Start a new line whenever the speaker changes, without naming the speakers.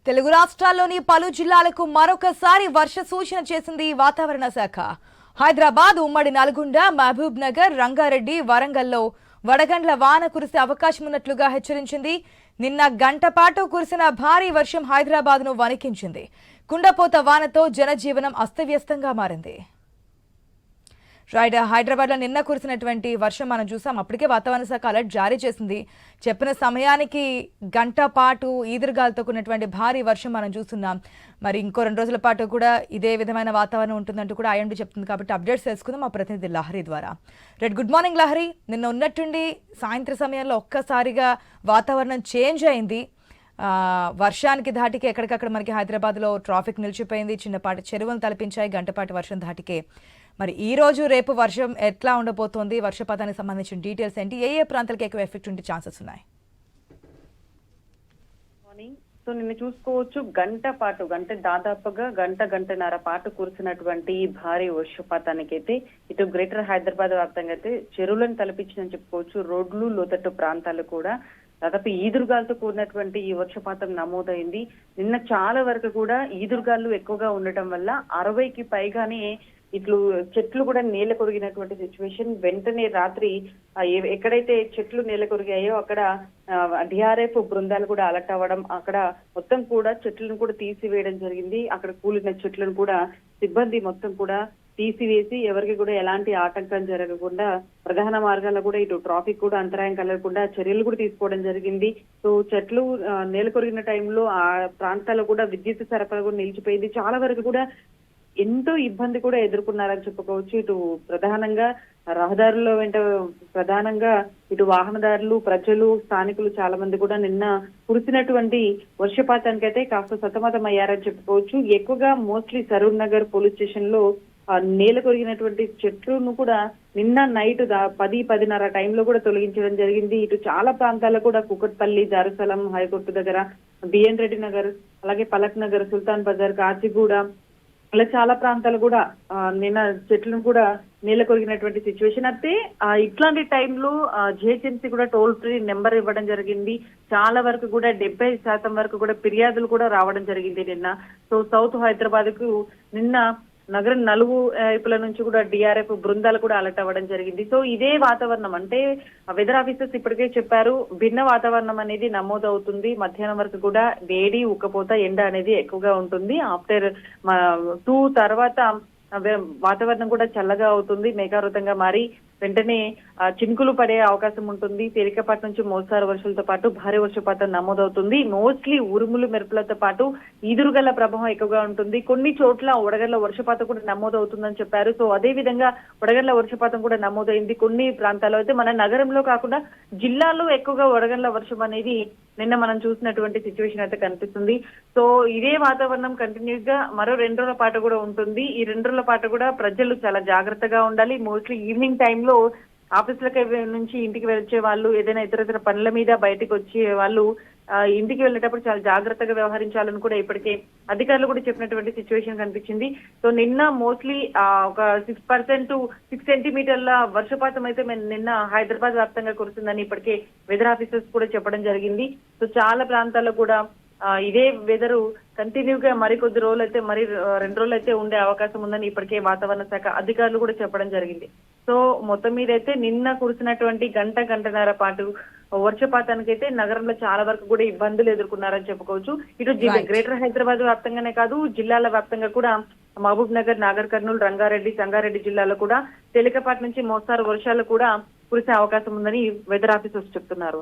తెలుగు రాష్ట్రాల్లోని పలు జిల్లాలకు మరొకసారి వర్ష సూచన చేసింది వాతావరణ శాఖ. హైదరాబాద్, ఉమ్మడి నల్గొండ, మహబూబ్ నగర్, రంగారెడ్డి, వరంగల్లో వడగండ్ల వాన కురిసే అవకాశం ఉన్నట్లుగా హెచ్చరించింది. నిన్న గంట పాటు కురిసిన భారీ వర్షం హైదరాబాద్ను వణికించింది. కుండపోత వానతో జనజీవనం అస్తవ్యస్తంగా మారింది. హైదరాబాద్లో నిన్న కురిసినటువంటి వర్షం మనం చూసాం. అప్పటికే వాతావరణ శాఖ అలర్ట్ జారీ చేసింది. చెప్పిన సమయానికి గంట పాటు ఈదురుగాలతో కూడినటువంటి భారీ వర్షం మనం చూస్తున్నాం. మరి ఇంకో 2 రోజుల పాటు కూడా ఇదే విధమైన వాతావరణం ఉంటుందంటూ కూడా ఐఎండీ చెప్తుంది. కాబట్టి అప్డేట్స్ తెలుసుకుందాం మా ప్రతినిధి లహరి ద్వారా. Good morning Lahari. నిన్న ఉన్నట్టుండి సాయంత్రం సమయంలో ఒక్కసారిగా వాతావరణం చేంజ్ అయింది. వర్షానికి ధాటికి ఎక్కడికక్కడ మనకి హైదరాబాద్లో ట్రాఫిక్ నిలిచిపోయింది. చిన్నపాటి చెరువులను తలపించాయి గంటపాటి వర్షం ధాటికే. మరి ఈ రోజు రేపు వర్షం ఎట్లా ఉండబోతోంది, వర్షపాతానికి సంబంధించిన డీటెయిల్స్ ఏంటి, ఏ ప్రాంతాలకు ఎక్కువ ఎఫెక్ట్ ఉండే ఛాన్సెస్ ఉన్నాయి?
సో నిన్న చూసుకోవచ్చు, దాదాపుగా గంటన్నర పాటు కురిసినటువంటి భారీ వర్షపాతానికి అయితే ఇటు గ్రేటర్ హైదరాబాద్ వ్యాప్తంగా అయితే చెరువులను తలపించిందని చెప్పుకోవచ్చు. రోడ్లు, లోతట్టు ప్రాంతాలు కూడా దాదాపు ఈదురుగాలతో కూడినటువంటి ఈ వర్షపాతం నమోదైంది. నిన్న చాలా వరకు కూడా ఈదురుగాలు ఎక్కువగా ఉండటం వల్ల 60కి పైగానే ఇట్లు చెట్లు కూడా నేల కొరిగినటువంటి సిచ్యువేషన్. వెంటనే రాత్రి ఎక్కడైతే చెట్లు నేల కొరిగాయో అక్కడ డిఆర్ఎఫ్ బృందాలు కూడా అలర్ట్ అవ్వడం, అక్కడ మొత్తం కూడా చెట్లను కూడా తీసివేయడం జరిగింది. అక్కడ కూలిన చెట్లను కూడా సిబ్బంది మొత్తం కూడా తీసివేసి ఎవరికి కూడా ఎలాంటి ఆటంకం జరగకుండా ప్రధాన మార్గాల్లో కూడా ఇటు ట్రాఫిక్ కూడా అంతరాయం కలగకుండా చర్యలు కూడా తీసుకోవడం జరిగింది. సో చెట్లు నేల కొరిగిన టైంలో ఆ ప్రాంతాల్లో కూడా విద్యుత్ సరఫరా కూడా నిలిచిపోయింది. చాలా వరకు కూడా ఎంతో ఇబ్బంది కూడా ఎదుర్కొన్నారని చెప్పుకోవచ్చు. ఇటు ప్రధానంగా రహదారుల వెంట ప్రధానంగా ఇటు వాహనదారులు, ప్రజలు, స్థానికులు చాలా మంది కూడా నిన్న కురిసినటువంటి వర్షపాతానికి అయితే కాస్త సతమతం అయ్యారని చెప్పుకోవచ్చు. ఎక్కువగా mostly Saroor Nagar police station లో నేల కొరిగినటువంటి చెట్లను కూడా నిన్న నైట్ 10-10:30 టైంలో కూడా తొలగించడం జరిగింది. ఇటు చాలా ప్రాంతాల్లో కూడా కుకట్పల్లి, దారుసలం, హైకోర్టు దగ్గర, బిఎన్ రెడ్డి నగర్, అలాగే పలక్ నగర్, సుల్తాన్ బజార్, కాచిగూడ, అలా చాలా ప్రాంతాలు కూడా నిన్న చెట్లను కూడా నీళ్ళ కొరిగినటువంటి సిచ్యువేషన్. అయితే ఇట్లాంటి టైంలో జిహెచ్ఎంసీ కూడా టోల్ ఫ్రీ నెంబర్ ఇవ్వడం జరిగింది. చాలా వరకు కూడా 70% వరకు కూడా ఫిర్యాదులు కూడా రావడం జరిగింది నిన్న. సో సౌత్ హైదరాబాద్ కు నిన్న నగరం నలుగు వైపుల నుంచి కూడా డిఆర్ఎఫ్ బృందాలు కూడా అలర్ట్ అవ్వడం జరిగింది. సో ఇదే వాతావరణం అంటే వెదర్ ఆఫీసర్స్ ఇప్పటికే చెప్పారు, భిన్న వాతావరణం అనేది నమోదవుతుంది. మధ్యాహ్నం వరకు కూడా వేడి, ఉక్కపోత, ఎండ అనేది ఎక్కువగా ఉంటుంది. ఆఫ్టర్ 2 తర్వాత వాతావరణం కూడా చల్లగా అవుతుంది, మేఘావృతంగా మారి వెంటనే చినుకులు పడే అవకాశం ఉంటుంది. తేలికపాటి నుంచి మోస్తారు వర్షాలతో పాటు భారీ వర్షపాతం నమోదవుతుంది. మోస్ట్లీ ఉరుములు, మెరుపులతో పాటు ఈదురుగల ప్రభావం ఎక్కువగా ఉంటుంది. కొన్ని చోట్ల వడగళ్ల వర్షపాతం కూడా నమోదవుతుందని చెప్పారు. సో అదే విధంగా వడగళ్ల వర్షపాతం కూడా నమోదైంది. కొన్ని ప్రాంతాల్లో అయితే మన నగరంలో కాకుండా జిల్లాల్లో ఎక్కువగా వడగళ్ల వర్షం అనేది నిన్న మనం చూసినటువంటి సిచ్యువేషన్ అయితే కనిపిస్తుంది. సో ఇదే వాతావరణం కంటిన్యూస్ గా మరో 2 రోజుల పాటు కూడా ఉంటుంది. ఈ 2 రోజుల పాటు కూడా ప్రజలు చాలా జాగ్రత్తగా ఉండాలి. మోస్ట్లీ ఈవినింగ్ టైంలో ఆఫీసులకి నుంచి ఇంటికి వచ్చే వాళ్ళు, ఏదైనా ఇతర పనుల మీద బయటకు వచ్చే వాళ్ళు ఇంటికి వెళ్ళేటప్పుడు చాలా జాగ్రత్తగా వ్యవహరించాలని కూడా ఇప్పటికే అధికారులు కూడా చెప్పినటువంటి సిచ్యువేషన్ కనిపించింది. సో నిన్న మోస్ట్లీ ఒక 6 సెంటీమీటర్ల వర్షపాతం అయితే నిన్న హైదరాబాద్ వ్యాప్తంగా కురుస్తుందని ఇప్పటికే వెదర్ ఆఫీసర్స్ కూడా చెప్పడం జరిగింది. సో చాలా ప్రాంతాల్లో కూడా ఇదే వెదరు కంటిన్యూగా మరికొద్ది రోజులు అయితే 2 రోజులు అయితే ఉండే అవకాశం ఉందని ఇప్పటికే వాతావరణ శాఖ అధికారులు కూడా చెప్పడం జరిగింది. సో మొత్తం మీద అయితే నిన్న కురిసినటువంటి గంటన్నర పాటు వర్షపాతానికి అయితే నగరంలో చాలా వరకు కూడా ఇబ్బందులు ఎదుర్కొన్నారని చెప్పుకోవచ్చు. ఇటు గ్రేటర్ హైదరాబాద్ వ్యాప్తంగానే కాదు, జిల్లాల వ్యాప్తంగా కూడా మహబూబ్ నగర్, నాగర్ కర్నూలు, రంగారెడ్డి, సంగారెడ్డి జిల్లాలో కూడా తేలికపాటి నుంచి మోస్తారు వర్షాలు కూడా కురిసే అవకాశం ఉందని వెదర్ ఆఫీసర్స్ చెప్తున్నారు.